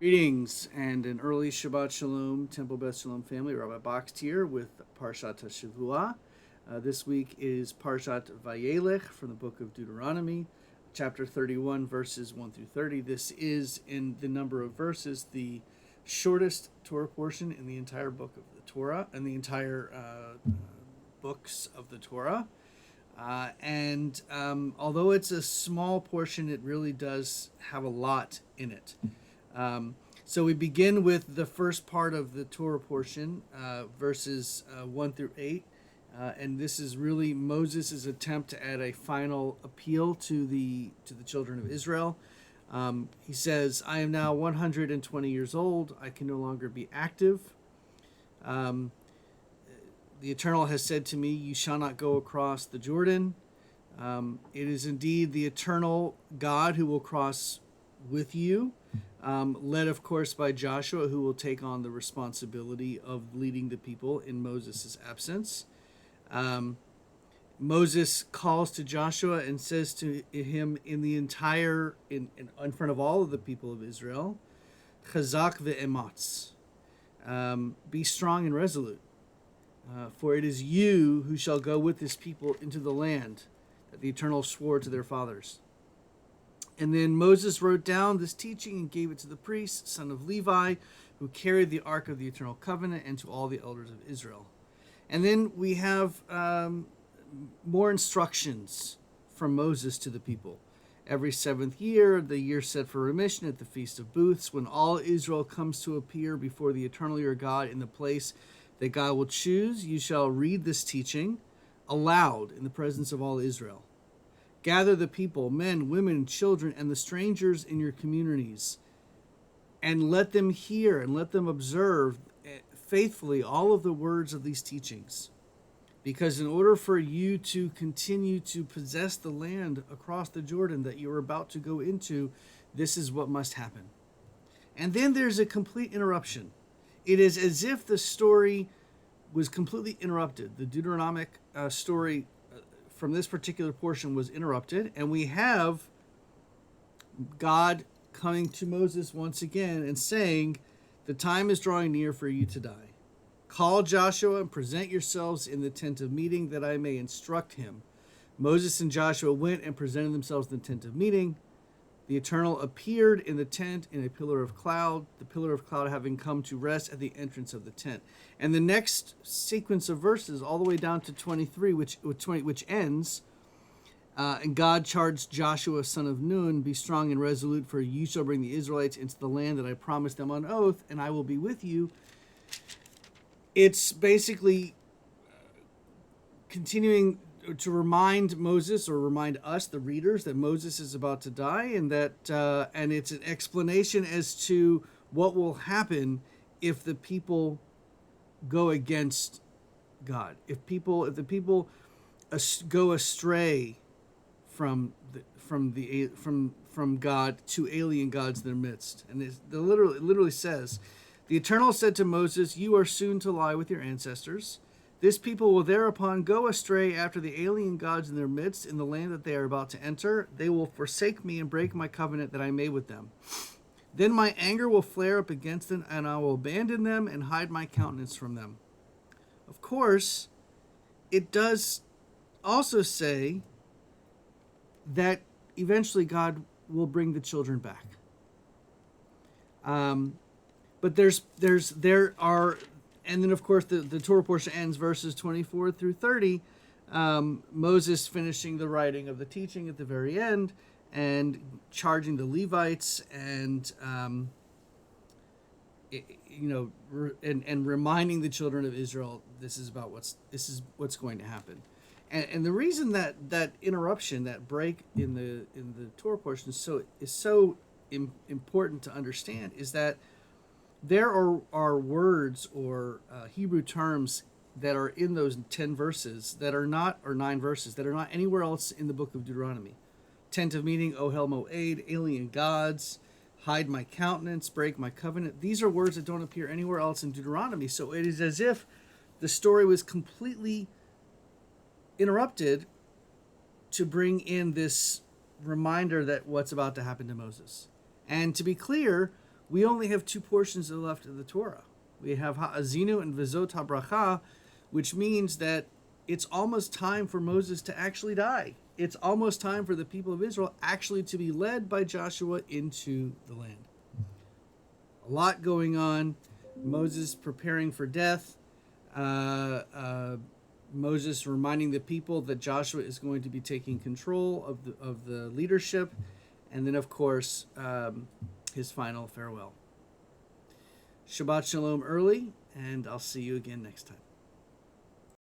Greetings and an early Shabbat Shalom, Temple Beth Shalom family. Rabbi Boxt here with Parashat Shavua. This week is Parashat Vayeilech from the book of Deuteronomy, chapter 31, verses 1 through 30. This is, in the number of verses, the shortest Torah portion in the entire book of the Torah and the entire books of the Torah. Although it's a small portion, it really does have a lot in it. So we begin with the first part of the Torah portion, verses 1 through 8. And this is really Moses' attempt to add a final appeal to the children of Israel. He says, I am now 120 years old. I can no longer be active. The Eternal has said to me, you shall not go across the Jordan. It is indeed the eternal God who will cross with you, led, of course, by Joshua, who will take on the responsibility of leading the people in Moses' absence. Moses calls to Joshua and says to him in front of all of the people of Israel, Chazak ve'ematz, be strong and resolute, for it is you who shall go with this people into the land that the Eternal swore to their fathers. And then Moses wrote down this teaching and gave it to the priest, son of Levi, who carried the Ark of the Eternal Covenant, and to all the elders of Israel. And then we have more instructions from Moses to the people. Every seventh year, the year set for remission at the Feast of Booths, when all Israel comes to appear before the Eternal your God in the place that God will choose, you shall read this teaching aloud in the presence of all Israel. Gather the people, men, women, children, and the strangers in your communities, and let them hear and let them observe faithfully all of the words of these teachings. Because in order for you to continue to possess the land across the Jordan that you're about to go into, this is what must happen. And then there's a complete interruption. It is as if the story was completely interrupted. The Deuteronomic story from this particular portion was interrupted, and we have God coming to Moses once again and saying, the time is drawing near for you to die. Call Joshua and present yourselves in the tent of meeting that I may instruct him. Moses and Joshua went and presented themselves in the tent of meeting. The Eternal appeared in the tent in a pillar of cloud, the pillar of cloud having come to rest at the entrance of the tent. And the next sequence of verses, all the way down to 23, which ends, and God charged Joshua, son of Nun, be strong and resolute, for you shall bring the Israelites into the land that I promised them on oath, and I will be with you. It's basically continuing to remind Moses, or remind us, the readers, that Moses is about to die, and and it's an explanation as to what will happen if the people go against God. If the people go astray from God to alien gods in their midst, and it literally says, the Eternal said to Moses, you are soon to lie with your ancestors. This people will thereupon go astray after the alien gods in their midst in the land that they are about to enter. They will forsake me and break my covenant that I made with them. Then my anger will flare up against them, and I will abandon them and hide my countenance from them. Of course, it does also say that eventually God will bring the children back. But and then, of course, the Torah portion ends verses 24 through 30, Moses finishing the writing of the teaching at the very end and charging the Levites and reminding the children of Israel this is what's going to happen. And the reason that interruption, that break in the Torah portion is so important to understand is that there are words or Hebrew terms that are in those 10 verses that are not, or 9 verses, that are not anywhere else in the book of Deuteronomy. Tent of meeting, Ohel Moed, alien gods, hide my countenance, break my covenant. These are words that don't appear anywhere else in Deuteronomy. So it is as if the story was completely interrupted to bring in this reminder that what's about to happen to Moses. And to be clear, we only have two portions left of the Torah. We have Ha'azinu and Vizot HaBracha, which means that it's almost time for Moses to actually die. It's almost time for the people of Israel actually to be led by Joshua into the land. A lot going on. Moses preparing for death. Moses reminding the people that Joshua is going to be taking control of the leadership. And then, of course, his final farewell. Shabbat Shalom early, and I'll see you again next time.